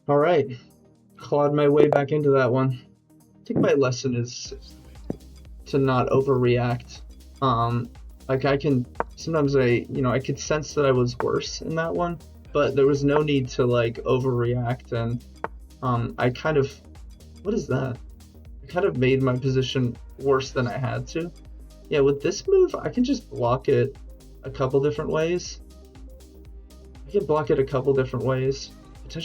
All right, clawed my way back into that one. I think my lesson is to not overreact. Like I can sometimes I could sense that I was worse in that one, but there was no need to like overreact, and I kind of, what is that? I kind of made my position worse than I had to. Yeah, with this move, I can just block it a couple different ways. I can block it a couple different ways. I can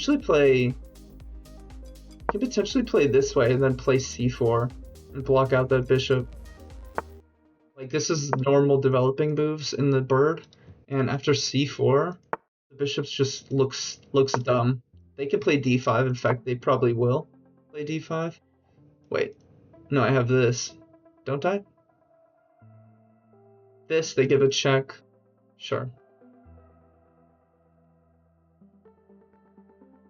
potentially play this way and then play c4 and block out that bishop. Like, this is normal developing moves in the bird, and after c4, the bishops just looks dumb. They can play d5. In fact, they probably will play d5. Wait, no, I have this, don't I? This, they give a check. Sure.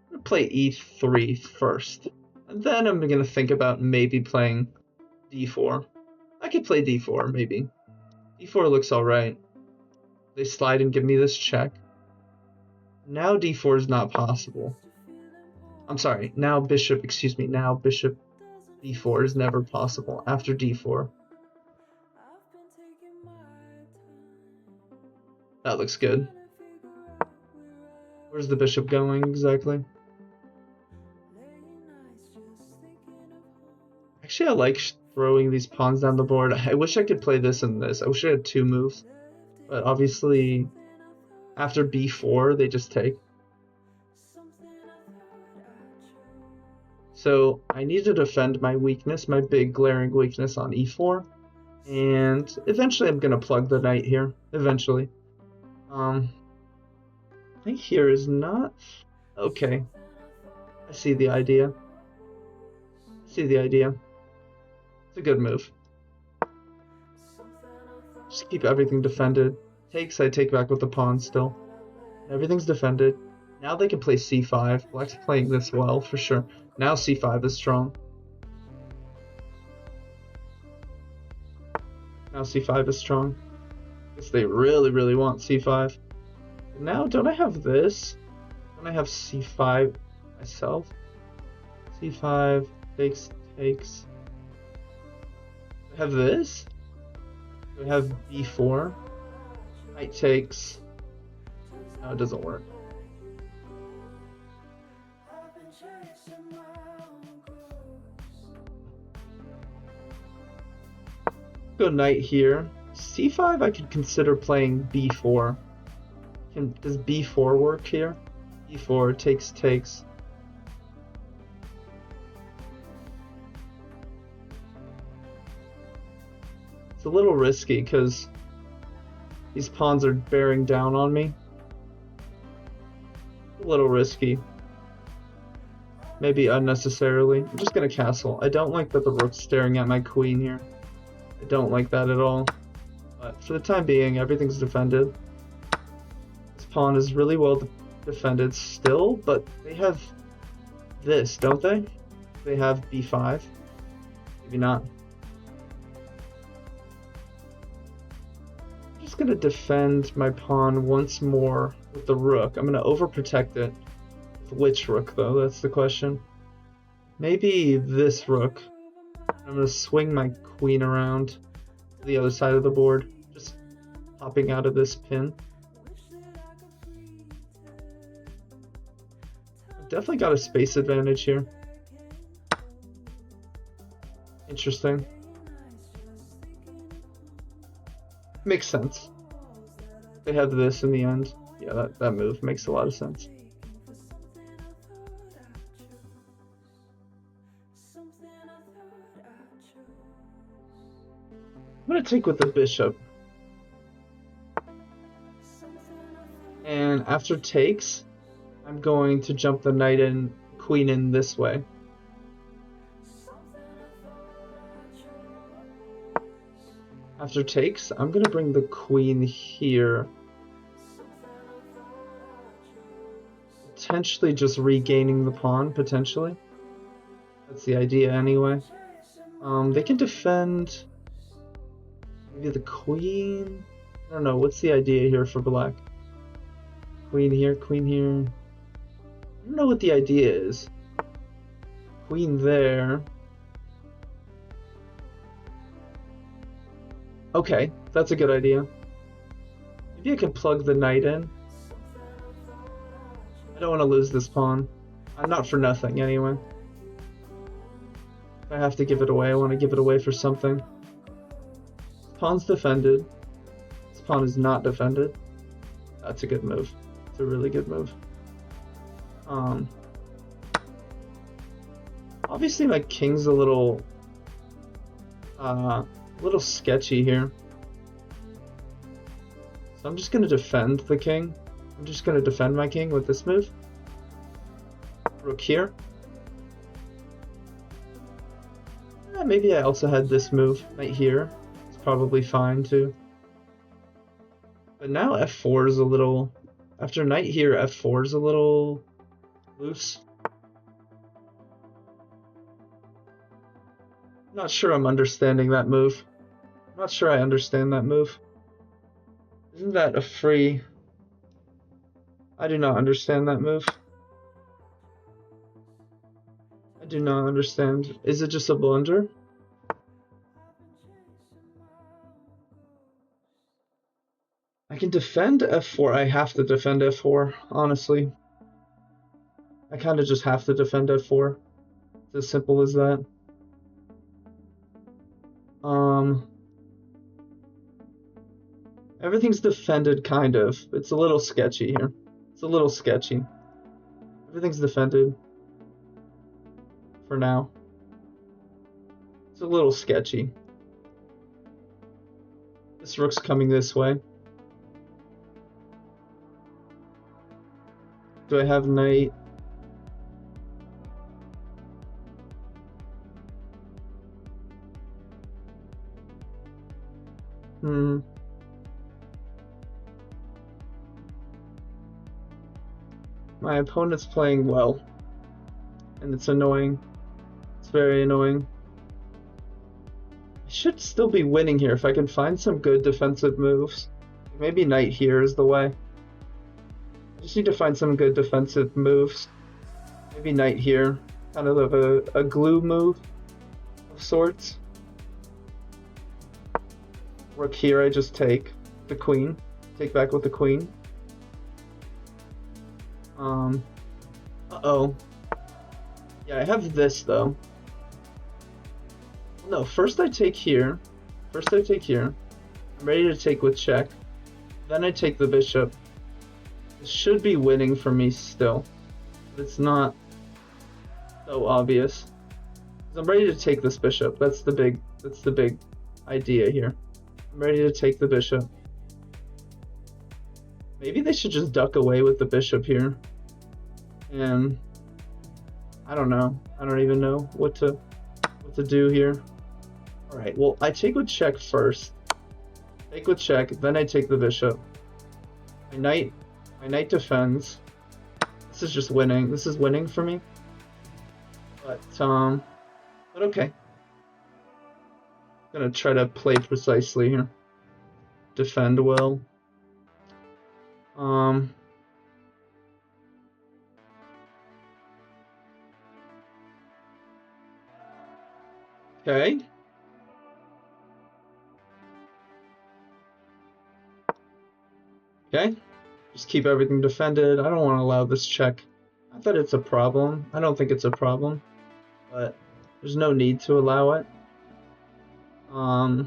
I'm gonna play e3 first, and then I'm gonna think about maybe playing d4. I could play d4, maybe. d4 looks alright. They slide and give me this check. Now d4 is not possible. I'm sorry, now bishop d4 is never possible after d4. That looks good. Where's the bishop going exactly? Actually, I like throwing these pawns down the board. I wish I could play this and this. I wish I had two moves. But obviously, after b4, they just take. So I need to defend my weakness, my big glaring weakness on e4. And eventually I'm going to plug the knight here. Eventually. Knight here is not... Okay. I see the idea. It's a good move. Just keep everything defended. Takes, I take back with the pawn still. Everything's defended. Now they can play c5. Black's playing this well, for sure. Now c5 is strong. Now c5 is strong. Guess they really, really want c5. Now, don't I have this? Don't I have c5 myself? c5, takes. I have this? Do I have b4? Knight takes. No, it doesn't work. Go knight here. c5 I could consider playing b4. Does b4 work here? b4 takes. It's a little risky because these pawns are bearing down on me. A little risky. Maybe unnecessarily. I'm just gonna castle. I don't like that the rook's staring at my queen here. I don't like that at all. But for the time being, everything's defended. This pawn is really well defended still, but they have this, don't they? They have b5. Maybe not. I'm just gonna defend my pawn once more with the rook. I'm gonna overprotect it. With which rook, though? That's the question. Maybe this rook. I'm gonna swing my queen around to the other side of the board, just popping out of this pin. I've definitely got a space advantage here. Interesting. Makes sense. They have this in the end. Yeah, that move makes a lot of sense. I'm going to take with the bishop. And after takes, I'm going to jump the knight and queen in this way. After takes, I'm going to bring the queen here. Potentially just regaining the pawn, potentially. That's the idea anyway. They can defend maybe the queen. I don't know, what's the idea here for black? Queen here, queen here. don't know what the idea is. Queen there. Okay, that's a good idea. Maybe I can plug the knight in. I don't want to lose this pawn. Not for nothing, anyway. If I have to give it away, I want to give it away for something. This pawn's defended. This pawn is not defended. That's a good move. It's a really good move. Obviously my king's a little sketchy here. So I'm just going to defend the king. I'm just going to defend my king with this move. Rook here. Maybe I also had this move right here. It's probably fine too. But now f4 is a little... After knight here, f4 is a little loose. Not sure I'm understanding that move. Not sure I understand that move. Isn't that a free... I do not understand that move. I do not understand. Is it just a blunder? I can defend f4. I have to defend f4, honestly. I kind of just have to defend f4. It's as simple as that. Everything's defended, kind of. It's a little sketchy here. It's a little sketchy. Everything's defended. For now. It's a little sketchy. This rook's coming this way. Do I have knight? My opponent's playing well. And it's annoying. It's very annoying. I should still be winning here if I can find some good defensive moves. Maybe knight here is the way. I just need to find some good defensive moves. Maybe knight here. Kind of a glue move of sorts. Rook here, I just take the queen. Take back with the queen. Uh-oh. Yeah, I have this, though. No, first I take here. First I take here. I'm ready to take with check. Then I take the bishop. It should be winning for me still. But it's not so obvious. I'm ready to take this bishop. That's the big idea here. I'm ready to take the bishop. Maybe they should just duck away with the bishop here. And I don't know. I don't even know what to do here. Alright, well, I take with check first. Take with check, then I take the bishop. My knight defends. This is just winning. This is winning for me. But okay. I'm gonna try to play precisely here. Defend well. Okay. Okay. Just keep everything defended. I don't want to allow this check. Not that it's a problem. I don't think it's a problem. But there's no need to allow it. How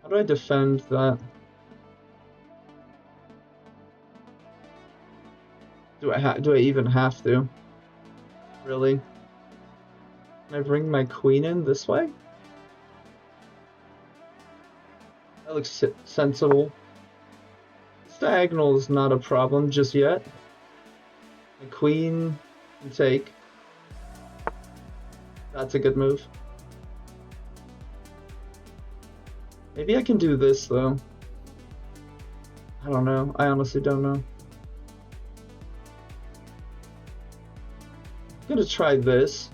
do I defend that? Do I even have to? Really? Can I bring my queen in this way? That looks sensible. This diagonal is not a problem just yet. The queen can take. That's a good move. Maybe I can do this though. I don't know. I honestly don't know. I'm gonna try this.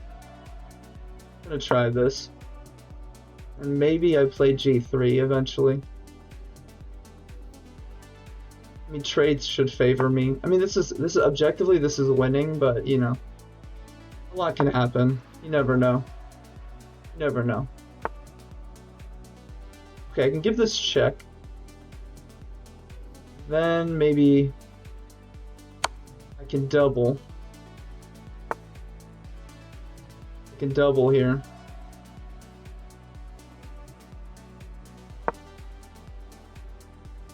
And maybe I play g3 eventually. mean, trades should favor me. I mean, this is objectively this is winning, but you know, a lot can happen. You never know. You never know. Okay, I can give this check. Then maybe I can double. I can double here.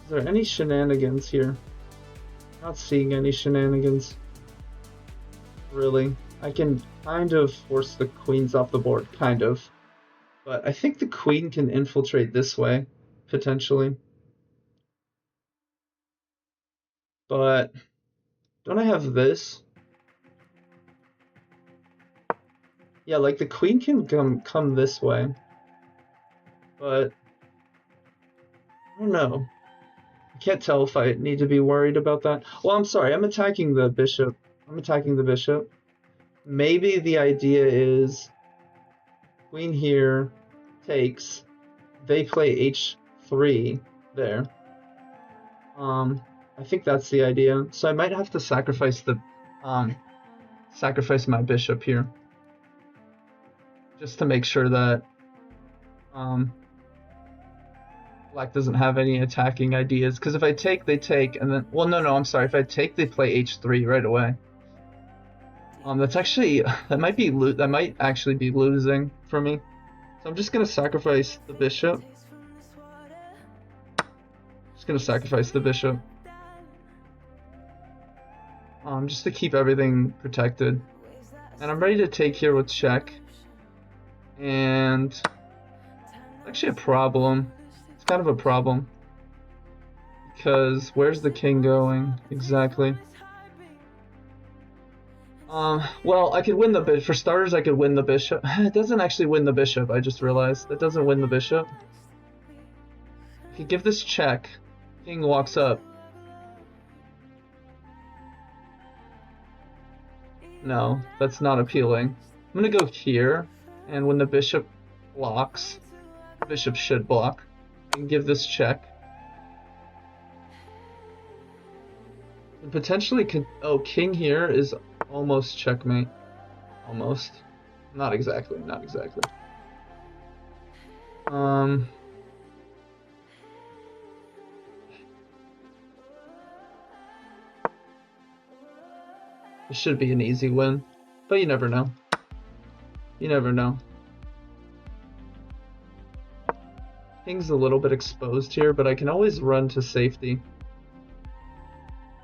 Is there any shenanigans here? Not seeing any shenanigans. Really. I can kind of force the queens off the board, kind of. But I think the queen can infiltrate this way, potentially. But don't I have this? Yeah, like the queen can come this way. But I don't know. I can't tell if I need to be worried about that. Well, I'm sorry. I'm attacking the bishop. I'm attacking the bishop. Maybe the idea is queen here takes. They play h3 there. I think that's the idea. So I might have to sacrifice the sacrifice my bishop here, just to make sure that black doesn't have any attacking ideas. Because if I take, they take, and then no, I'm sorry. If I take, they play h3 right away. That's actually that might actually be losing for me. So I'm just gonna sacrifice the bishop. Just gonna sacrifice the bishop. Just to keep everything protected. And I'm ready to take here with check. And it's actually a problem. It's kind of a problem. Because where's the king going exactly? Well, I could win the bishop. For starters, I could win the bishop. It doesn't actually win the bishop, I just realized. That doesn't win the bishop. If you give this check, king walks up. No, that's not appealing. I'm gonna go here, and when the bishop blocks, the bishop should block. I can give this check. And potentially could... Oh, king here is almost checkmate. Almost. Not exactly, not exactly. It should be an easy win, but you never know. You never know. King's a little bit exposed here, but I can always run to safety.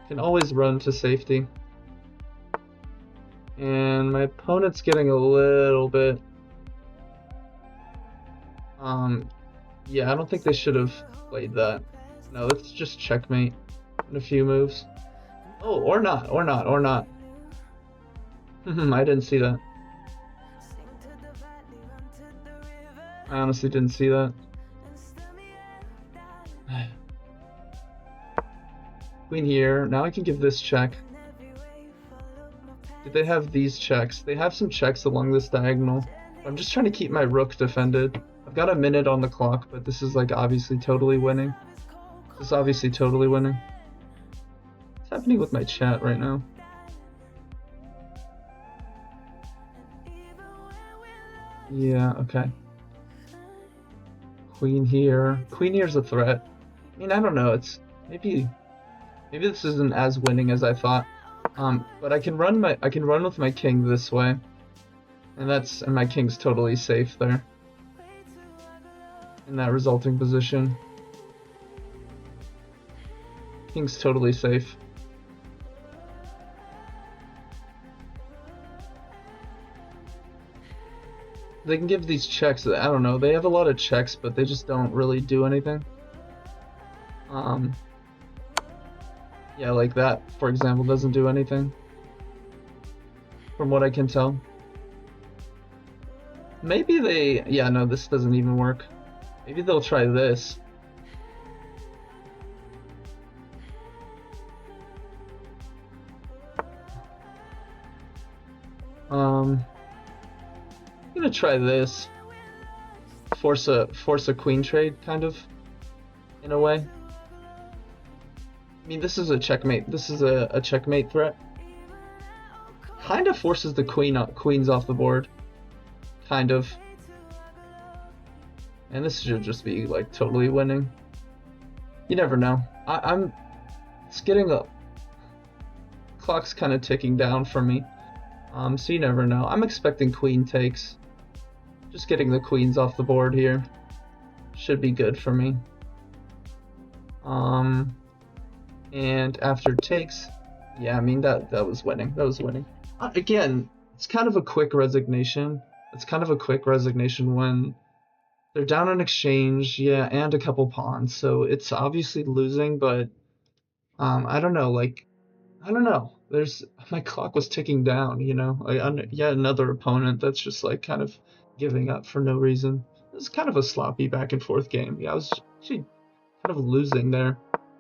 Can always run to safety. And my opponent's getting a little bit... yeah, I don't think they should have played that. No, let's just checkmate in a few moves. Oh, or not, or not, or not. I didn't see that. I honestly didn't see that. Queen here. Now I can give this check. Did they have these checks? They have some checks along this diagonal. I'm just trying to keep my rook defended. I've got a minute on the clock, but this is like obviously totally winning. This is obviously totally winning. What's happening with my chat right now? Yeah, okay. Queen here. Queen here's a threat. I mean, I don't know. It's maybe this isn't as winning as I thought. But I can run with my king this way, and my king's totally safe there in that resulting position. King's totally safe. They can give these checks. I don't know. They have a lot of checks, but they just don't really do anything. Yeah, like that, for example, doesn't do anything. From what I can tell. Maybe they... Yeah, no, this doesn't even work. Maybe they'll try this. I'm gonna try this. Force a queen trade, kind of, in a way. mean, this is a checkmate. This is a checkmate threat. Kind of forces the queens off the board. Kind of. And this should just be like totally winning. You never know. It's getting up. Clock's kind of ticking down for me. So you never know. I'm expecting queen takes. Just getting the queens off the board here should be good for me. And after takes, yeah, I mean that was winning. That was winning. Again, it's kind of a quick resignation. It's kind of a quick resignation when they're down on exchange, yeah, and a couple pawns. So it's obviously losing, but I don't know, like, I don't know. My clock was ticking down, you know. Yet another opponent that's just like kind of giving up for no reason. It was kind of a sloppy back and forth game. Yeah, I was actually kind of losing there.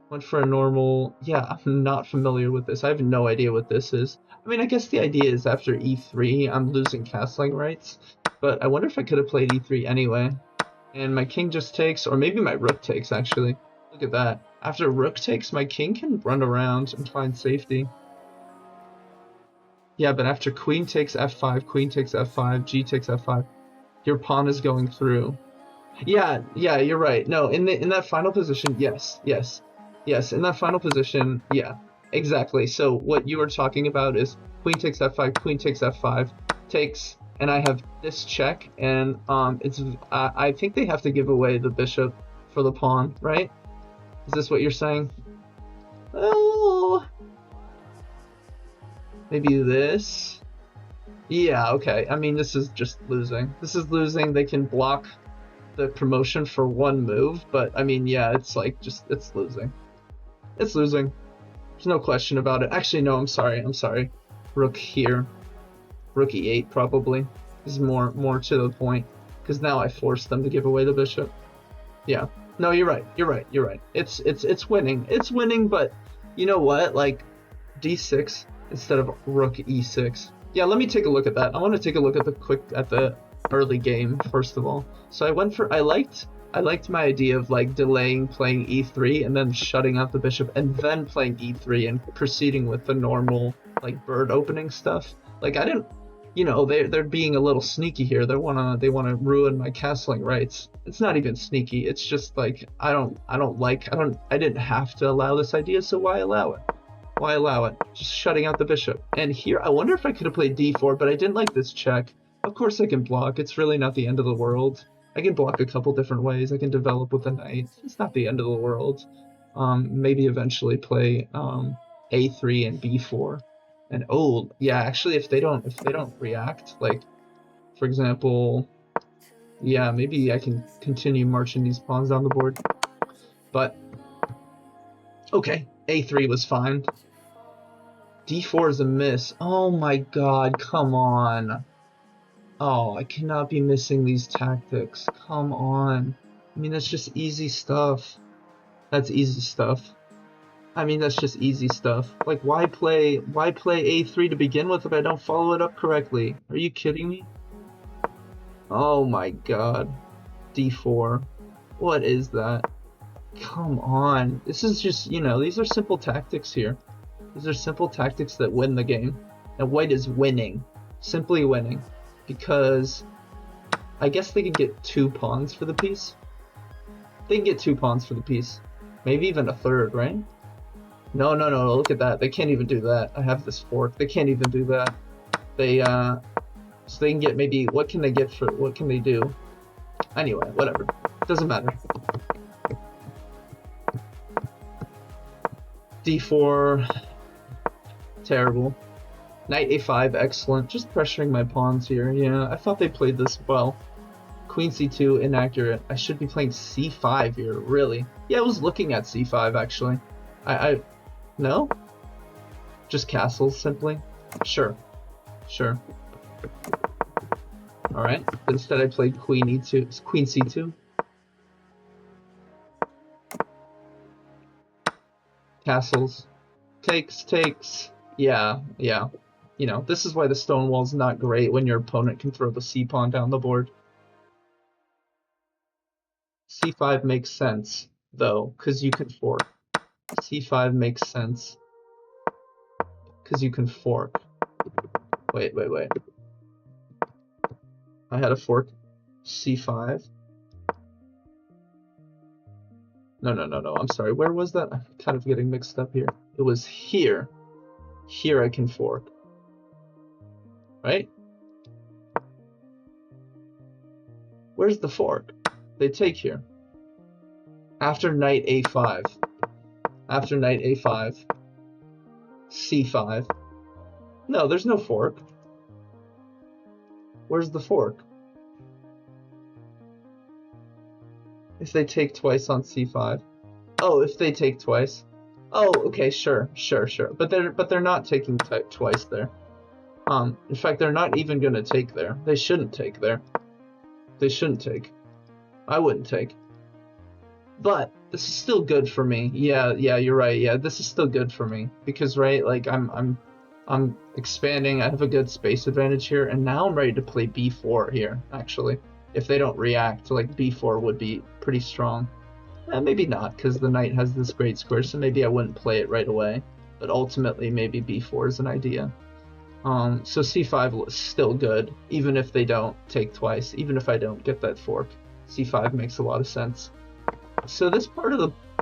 Went for a normal. Yeah, I'm not familiar with this. I have no idea what this is. I mean, I guess the idea is after e3, I'm losing castling rights. But I wonder if I could have played e3 anyway. And my king just takes, or maybe my rook takes, actually. Look at that. After rook takes, my king can run around and find safety. Yeah, but after queen takes f5, queen takes f5, g takes f5, your pawn is going through. Yeah, you're right. No, in that final position, yes, in that final position, yeah, exactly. So what you were talking about is queen takes f5, queen takes f5, takes, and I have this check, and I think they have to give away the bishop for the pawn, right? Is this what you're saying? Oh, maybe this. Yeah, okay. I mean, this is just losing. This is losing. They can block the promotion for one move, but I mean, yeah, it's like it's losing. It's losing. There's no question about it. Actually, no, I'm sorry. Rook here. Rook e8 probably is more to the point, because now I forced them to give away the bishop. Yeah. No, you're right. It's winning. It's winning, but you know what? Like d6 instead of rook e6. Yeah, let me take a look at that. I want to take a look at the early game first of all. So I liked my idea of like delaying playing e3 and then shutting out the bishop and then playing e3 and proceeding with the normal like bird opening stuff. Like I didn't, you know, they're being a little sneaky here. They wanna ruin my castling rights. It's not even sneaky. It's just like I didn't have to allow this idea, so why allow it? Why allow it? Just shutting out the bishop. And here, I wonder if I could have played d4, but I didn't like this check. Of course I can block. It's really not the end of the world. I can block a couple different ways. I can develop with a knight. It's not the end of the world. Maybe eventually play a3 and b4. And oh, yeah, actually if they don't react, like for example, yeah, maybe I can continue marching these pawns down the board. But okay, a3 was fine. d4 is a miss. Oh my god, come on. Oh, I cannot be missing these tactics. Come on. I mean, that's just easy stuff. That's easy stuff. I mean, that's just easy stuff. Like, why play a3 to begin with if I don't follow it up correctly? Are you kidding me? Oh my god. d4. What is that? Come on. This is just, you know, these are simple tactics here. These are simple tactics that win the game. And white is winning. Simply winning. Because I guess they could get 2 pawns for the piece. They can get 2 pawns for the piece. Maybe even a third, right? No, look at that. They can't even do that. I have this fork. They can't even do that. So they can get maybe, what can they do? Anyway, whatever. Doesn't matter. d4, terrible. Knight a5, excellent. Just pressuring my pawns here. Yeah, I thought they played this well. Queen c2, inaccurate. I should be playing c5 here, really. Yeah, I was looking at c5, actually. No? Just castles, simply? Sure. Alright, instead I played queen e2, queen c2. Castles. Takes. Yeah. You know, this is why the stone wall's not great when your opponent can throw the c-pawn down the board. c5 makes sense, though, because you can fork. c5 makes sense because you can fork. Wait. I had a fork c5. No, I'm sorry. Where was that? I'm kind of getting mixed up here. It was here. Here I can fork. Right? Where's the fork? They take here. After knight a5. After knight a5. c5. No, there's no fork. Where's the fork? If they take twice on c5. Oh, if they take twice. Oh, okay, sure. But they're not taking twice there. In fact, they're not even gonna take there. They shouldn't take there. They shouldn't take. I wouldn't take. But this is still good for me. Yeah, you're right. Yeah, this is still good for me because right, like I'm expanding. I have a good space advantage here, and now I'm ready to play b4 here. Actually, if they don't react, like b4 would be pretty strong. Maybe not, because the knight has this great square, so maybe I wouldn't play it right away. But ultimately, maybe b4 is an idea. So c5 is still good, even if they don't take twice, even if I don't get that fork. c5 makes a lot of sense. So this part of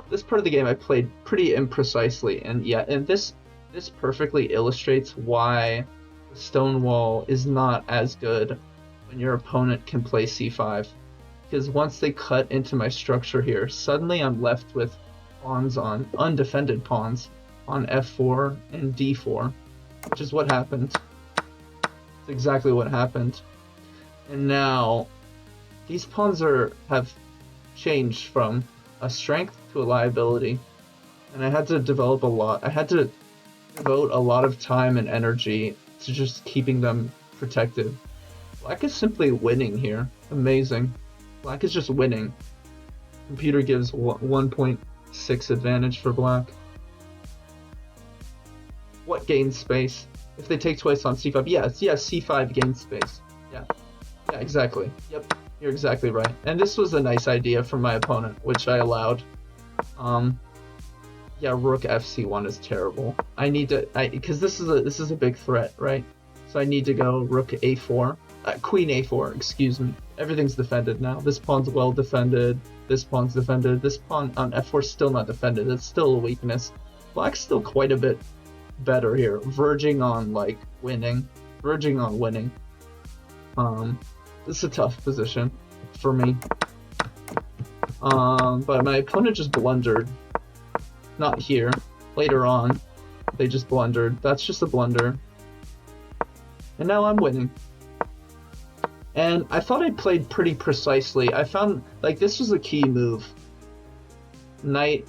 the game I played pretty imprecisely, and this perfectly illustrates why the stone wall is not as good when your opponent can play c5. Because once they cut into my structure here, suddenly I'm left with pawns on undefended pawns on f4 and d4, which is what happened. It's exactly what happened. And now these pawns have changed from a strength to a liability, and I had to develop a lot. I had to devote a lot of time and energy to just keeping them protected. Black is simply winning here. Amazing. Black is just winning. Computer gives 1.6 advantage for black. What gains space? If they take twice on c5, yes, c5 gains space. Yeah, exactly. Yep, you're exactly right. And this was a nice idea from my opponent, which I allowed. Yeah, rook fc1 is terrible. I need to, because this is a big threat, right? So I need to go rook a4. Queen a4, excuse me. Everything's defended now. This pawn's well defended. This pawn's defended. This pawn on f4 is still not defended. It's still a weakness. Black's still quite a bit better here, verging on like winning. Verging on winning. This is a tough position for me. But my opponent just blundered. Not here. Later on, they just blundered. That's just a blunder. And now I'm winning. And I thought I played pretty precisely. I found, like, this was a key move. Knight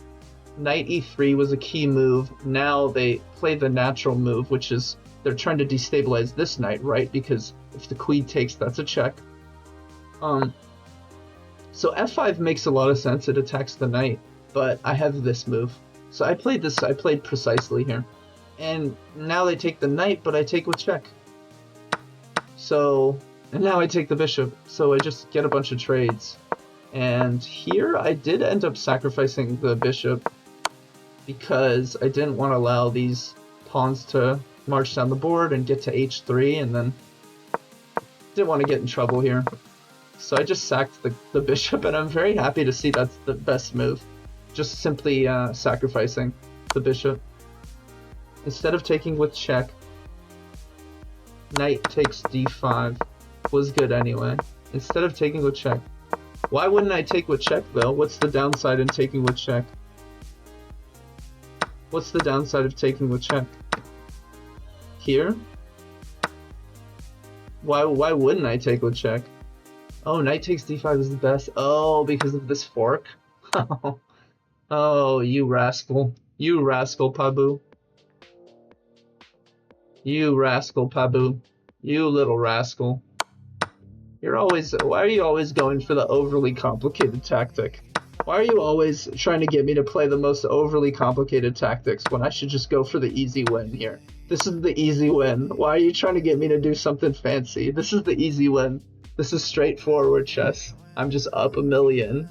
e3 was a key move. Now they play the natural move, which is they're trying to destabilize this knight, right? Because if the queen takes, that's a check. So f5 makes a lot of sense. It attacks the knight, but I have this move. So I played precisely here. And now they take the knight, but I take with check. So... and now I take the bishop, so I just get a bunch of trades. And here I did end up sacrificing the bishop because I didn't want to allow these pawns to march down the board and get to h3, and then didn't want to get in trouble here. So I just sacked the bishop, and I'm very happy to see that's the best move. Just simply sacrificing the bishop. Instead of taking with check, knight takes d5. Was good anyway. Instead of taking with check. Why wouldn't I take with check though? What's the downside in taking with check? What's the downside of taking with check? Here? Why wouldn't I take with check? Oh, knight takes d5 is the best. Oh, because of this fork? Oh, you rascal. You rascal, Pabu. You rascal, Pabu. You little rascal. Why are you always going for the overly complicated tactic? Why are you always trying to get me to play the most overly complicated tactics when I should just go for the easy win here? This is the easy win. Why are you trying to get me to do something fancy? This is the easy win. This is straightforward chess. I'm just up a million.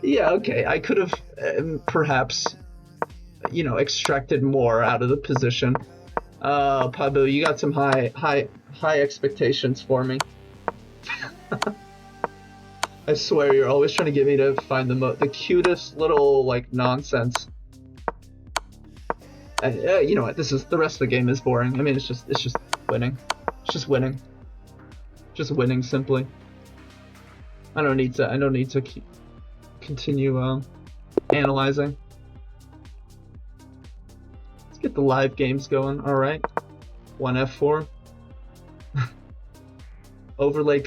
Yeah, okay. I could have perhaps, extracted more out of the position. Pabu, you got some high expectations for me. I swear, you're always trying to get me to find the cutest little like nonsense. You know what? The rest of the game is boring. I mean, it's just winning. It's just winning. Just winning simply. I don't need to continue analyzing. Let's get the live games going. All right. 1F4. Overly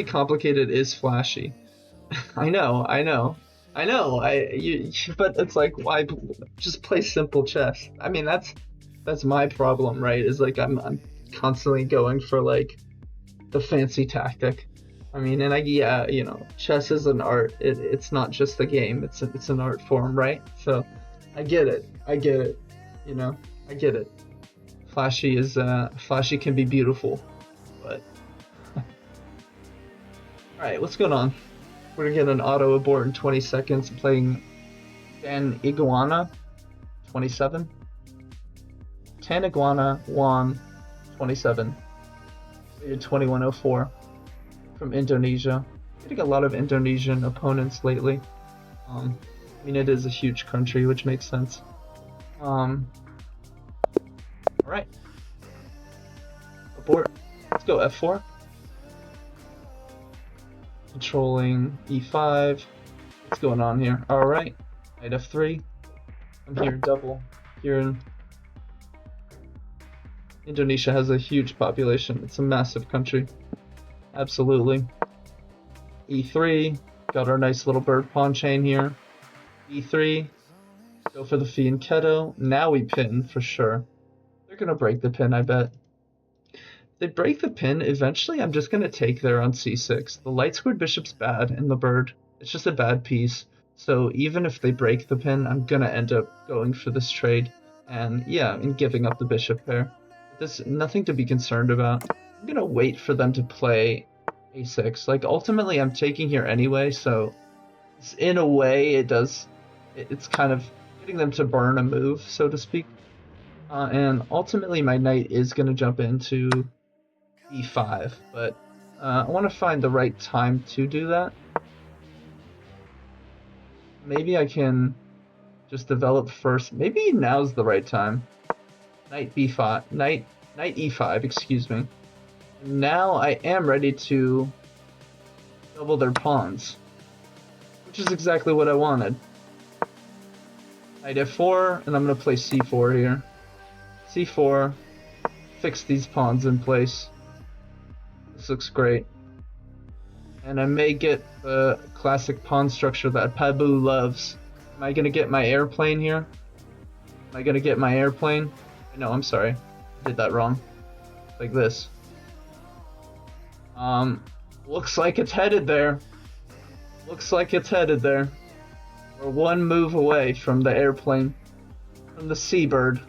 complicated is flashy. I know. But it's like, why just play simple chess? I mean, that's my problem, right? Is like I'm constantly going for like the fancy tactic. I mean, and chess is an art. It's not just a game. It's an art form, right? So, I get it. I get it. Flashy can be beautiful, but all right, what's going on? We're gonna get an auto abort in 20 seconds. Playing Dan Iguana, 27. Tan Iguana Juan, 27. 2104 from Indonesia. Getting a lot of Indonesian opponents lately. I mean, it is a huge country, which makes sense. Alright. Abort. Let's go F4. Controlling E5. What's going on here? Alright. Knight F3. I'm here double. Here in Indonesia has a huge population. It's a massive country. Absolutely. E3. Got our nice little bird pawn chain here. E3. Go for the fianchetto. Now we pin for sure. They're gonna break the pin, I bet. If they break the pin, eventually I'm just gonna take there on C6. The light squared bishop's bad in the bird. It's just a bad piece. So even if they break the pin, I'm gonna end up going for this trade. And yeah, and giving up the bishop pair. There's nothing to be concerned about. I'm gonna wait for them to play A6. Like, ultimately I'm taking here anyway, so in a way it's kind of getting them to burn a move, so to speak. And ultimately my knight is gonna jump into E5, but I want to find the right time to do that. Maybe I can just develop first. Maybe now's the right time. Knight B5, knight E5, excuse me. Now I am ready to double their pawns, which is exactly what I wanted. Knight F4, and I'm going to play C4 here. C4, fix these pawns in place. This looks great. And I may get the classic pawn structure that Pabu loves. Am I going to get my airplane here? Am I going to get my airplane? No, I'm sorry. I did that wrong. Like this. Looks like it's headed there. Looks like it's headed there. We're one move away from the airplane. From the seabird.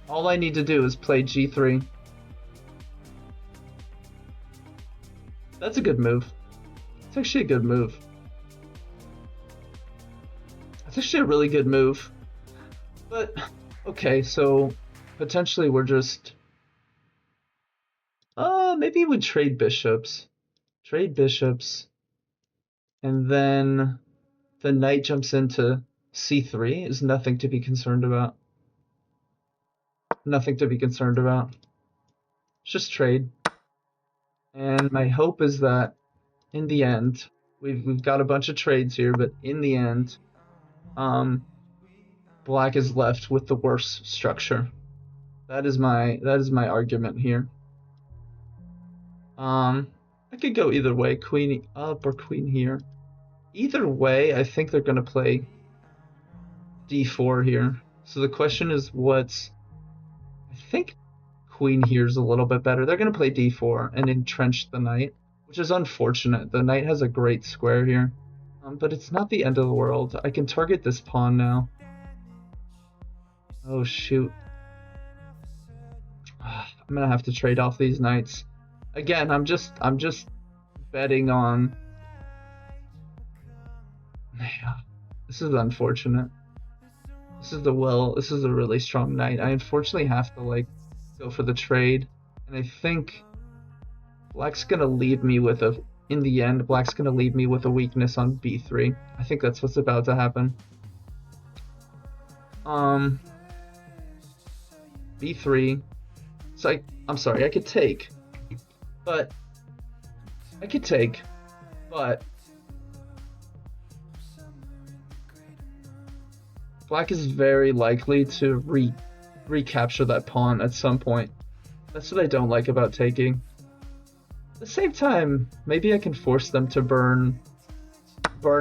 All I need to do is play G3. That's a good move. It's actually a good move. It's actually a really good move. But, okay, so potentially we're just... maybe we trade bishops. Trade bishops. And then the knight jumps into C3 is nothing to be concerned about. Nothing to be concerned about. It's just trade. And my hope is that in the end, we've got a bunch of trades here, but in the end, black is left with the worse structure. That is my argument here. I could go either way, queen up or queen here. Either way, I think they're gonna play d4 here. So the question is I think queen here is a little bit better. They're gonna play d4 and entrench the knight, which is unfortunate. The knight has a great square here. But it's not the end of the world. I can target this pawn now. Oh shoot. I'm gonna have to trade off these knights. Again, I'm just betting on... Yeah, this is unfortunate. This is a really strong knight. I unfortunately have to like go for the trade, and I think Black's gonna leave me with a... In the end, Black's gonna leave me with a weakness on b3. I think that's what's about to happen. b3. So I'm sorry, I could take, but Black is very likely to recapture that pawn at some point. That's what I don't like about taking. At the same time, maybe I can force them to burn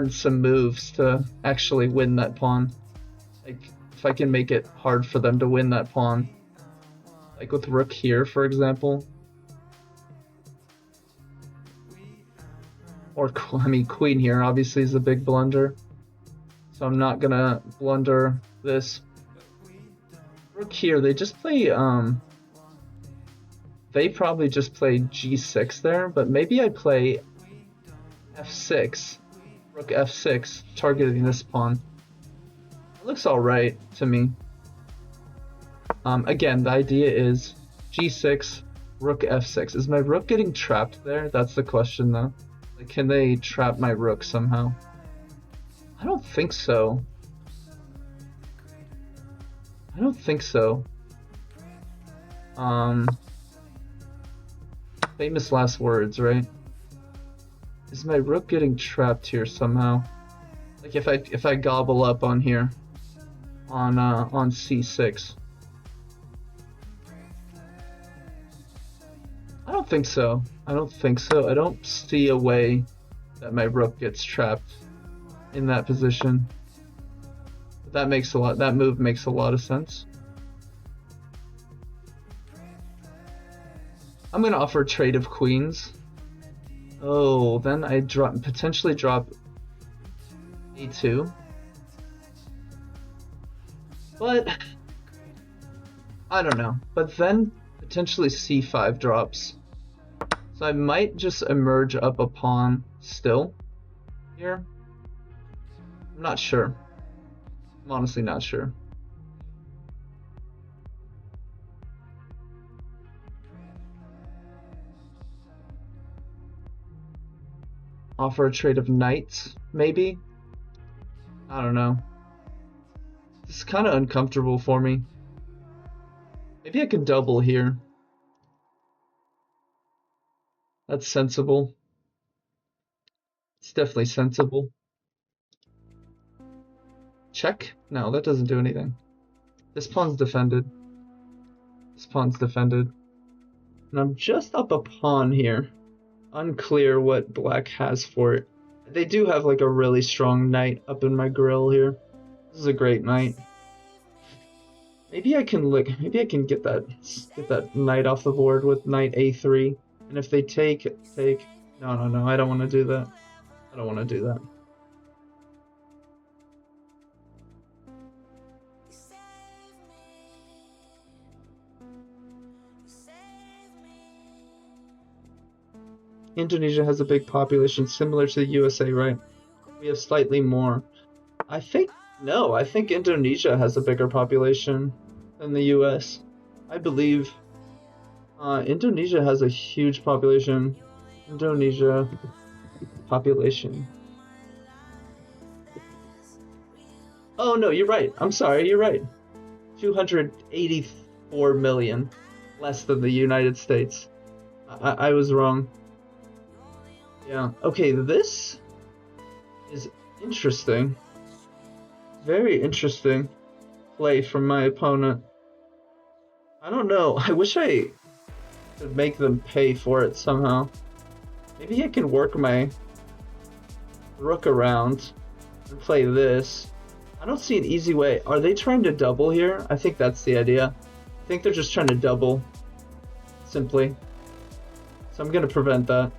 some moves to actually win that pawn. Like, if I can make it hard for them to win that pawn. Like with rook here, for example. Or, I mean, queen here obviously is a big blunder. So I'm not gonna blunder this. Rook here, they just play, they probably just play g6 there, but maybe I play f6, rook f6, targeting this pawn. It looks alright to me. Again, the idea is g6, rook f6. Is my rook getting trapped there? That's the question though. Like, can they trap my rook somehow? I don't think so. I don't think so. Famous last words, right? Is my rook getting trapped here somehow? Like if I gobble up on here, on c6. I don't think so. I don't think so. I don't see a way that my rook gets trapped in that position. That move makes a lot of sense. I'm gonna offer a trade of queens. Oh, then I potentially drop a2. But I don't know. But then potentially c5 drops. So I might just emerge up a pawn still here. I'm not sure. I'm honestly not sure. Offer a trade of knights, maybe? I don't know. This is kind of uncomfortable for me. Maybe I can double here. That's sensible. It's definitely sensible. Check? No, that doesn't do anything. This pawn's defended. This pawn's defended. And I'm just up a pawn here. Unclear what black has for it. They do have like a really strong knight up in my grill here. This is a great knight. Maybe I can get that knight off the board with knight a3. And if they take. No, I don't want to do that. I don't want to do that. Indonesia has a big population similar to the USA, right? We have slightly more. I think Indonesia has a bigger population than the US. I believe Indonesia has a huge population. Indonesia population. Oh no, you're right. I'm sorry, you're right. 284 million, less than the United States. I was wrong. Yeah, okay, this is interesting. Very interesting play from my opponent. I don't know, I wish I could make them pay for it somehow. Maybe I can work my rook around and play this. I don't see an easy way. Are they trying to double here? I think that's the idea. I think they're just trying to double, simply. So I'm gonna prevent that.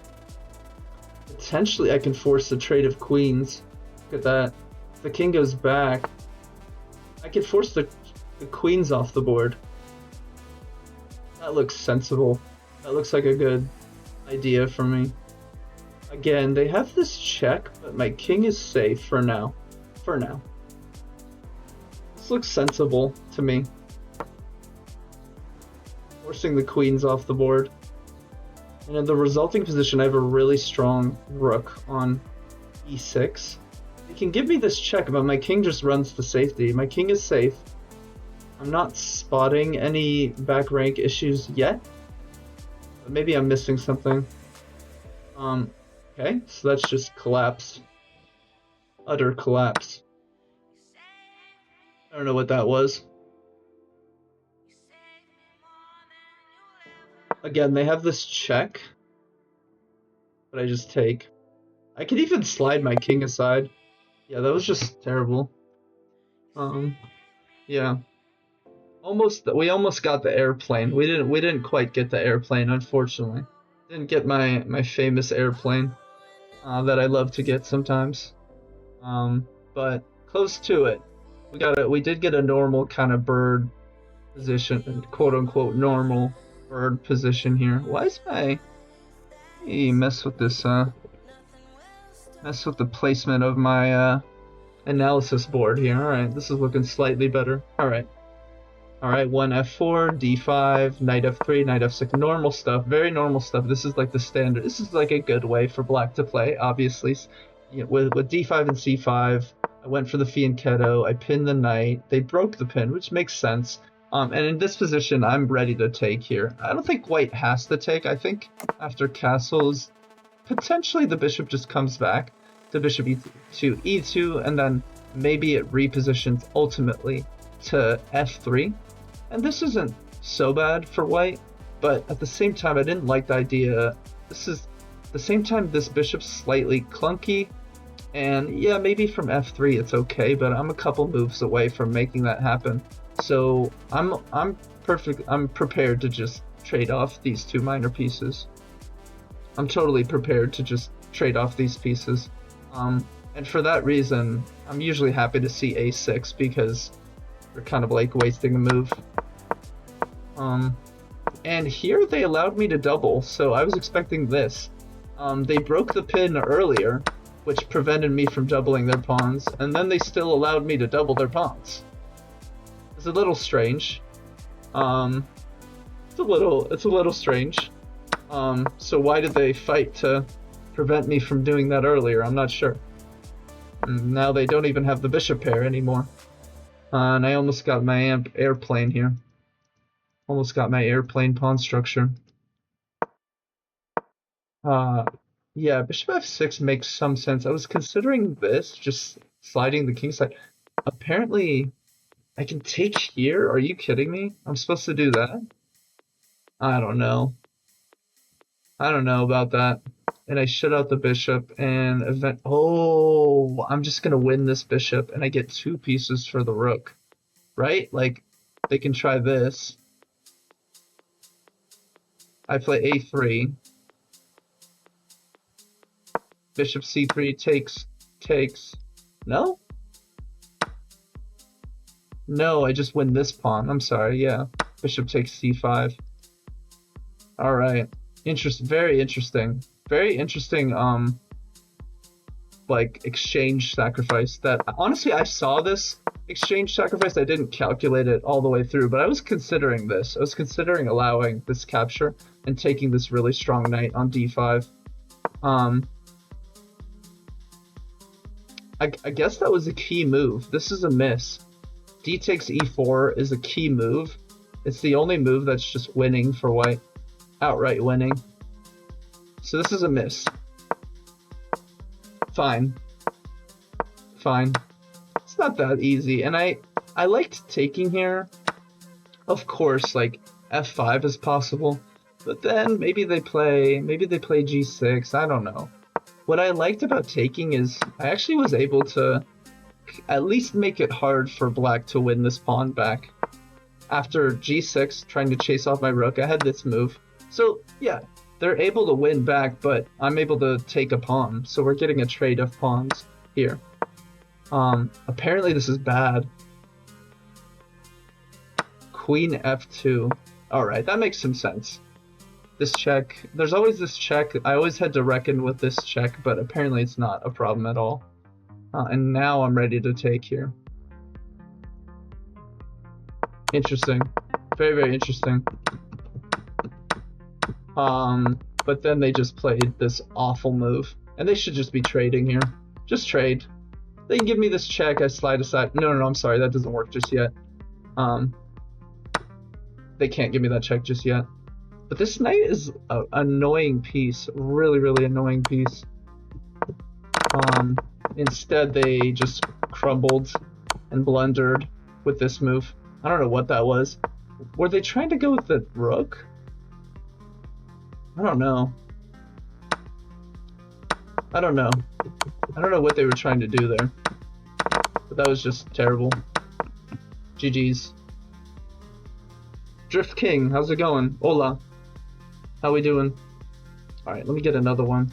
Potentially I can force a trade of queens. Look at that. If the king goes back, I could force the queens off the board. That looks sensible. That looks like a good idea for me. Again, they have this check, but my king is safe for now. For now. This looks sensible to me. Forcing the queens off the board. And in the resulting position, I have a really strong rook on e6. They can give me this check, but my king just runs to safety. My king is safe. I'm not spotting any back rank issues yet. But maybe I'm missing something. Okay, so that's just collapse. Utter collapse. I don't know what that was. Again, they have this check, but I just take. I could even slide my king aside. Yeah, that was just terrible. Yeah. We almost got the airplane. We didn't quite get the airplane, unfortunately. Didn't get my famous airplane that I love to get sometimes. But close to it. We did get a normal kind of bird position, quote unquote normal bird position here. Why is my mess with this mess with the placement of my analysis board here? Alright, this is looking slightly better. Alright, one f4, d5, knight f3, knight f6, normal stuff, very normal stuff. This is like the standard. This is like a good way for black to play, obviously. You know, with d5 and c5, I went for the fianchetto, I pinned the knight, they broke the pin, which makes sense. And in this position, I'm ready to take here. I don't think white has to take. I think after castles, potentially the bishop just comes back to bishop to e2, and then maybe it repositions ultimately to f3. And this isn't so bad for white, but at the same time, I didn't like the idea. This is the same time this bishop's slightly clunky, and yeah, maybe from f3 it's okay, but I'm a couple moves away from making that happen. So I'm prepared to just trade off these two minor pieces. I'm totally prepared to just trade off these pieces. And for that reason, I'm usually happy to see a6 because they're kind of like wasting a move. And here they allowed me to double, so I was expecting this. They broke the pin earlier, which prevented me from doubling their pawns, and then they still allowed me to double their pawns. It's a little strange. It's a little strange. So why did they fight to prevent me from doing that earlier? I'm not sure. Now they don't even have the bishop pair anymore. And I almost got my airplane here. Almost got my airplane pawn structure. Yeah, bishop f6 makes some sense. I was considering this, just sliding the king side. Apparently, I can take here? Are you kidding me? I'm supposed to do that? I don't know. I don't know about that. And I shut out the bishop and oh, I'm just gonna win this bishop and I get 2 pieces for the rook. Right? Like, they can try this. I play a3. Bishop c3 takes. No? No, I just win this pawn. I'm sorry, yeah. Bishop takes c5. Alright. Very interesting. Very interesting, like, exchange sacrifice that... Honestly, I saw this exchange sacrifice. I didn't calculate it all the way through, but I was considering this. I was considering allowing this capture and taking this really strong knight on d5. I guess that was a key move. This is a miss. D takes e4 is a key move. It's the only move that's just winning for white. Outright winning. So this is a miss. Fine. Fine. It's not that easy. And I liked taking here. Of course, like, f5 is possible. But then maybe they play g6. I don't know. What I liked about taking is I actually was able to at least make it hard for black to win this pawn back. After g6, trying to chase off my rook, I had this move. So, yeah, they're able to win back, but I'm able to take a pawn. So we're getting a trade of pawns here. Apparently this is bad. Queen f2. Alright, that makes some sense. This check. There's always this check. I always had to reckon with this check, but apparently it's not a problem at all. And now I'm ready to take here. Interesting. Very, very interesting. But then they just played this awful move. And they should just be trading here. Just trade. They can give me this check, I slide aside. No, I'm sorry, that doesn't work just yet. They can't give me that check just yet. But this knight is an annoying piece. Really, really annoying piece. Instead, they just crumbled and blundered with this move. I don't know what that was. Were they trying to go with the rook? I don't know. I don't know what they were trying to do there. But that was just terrible. GG's. Drift King, how's it going? Hola. How we doing? Alright, let me get another one.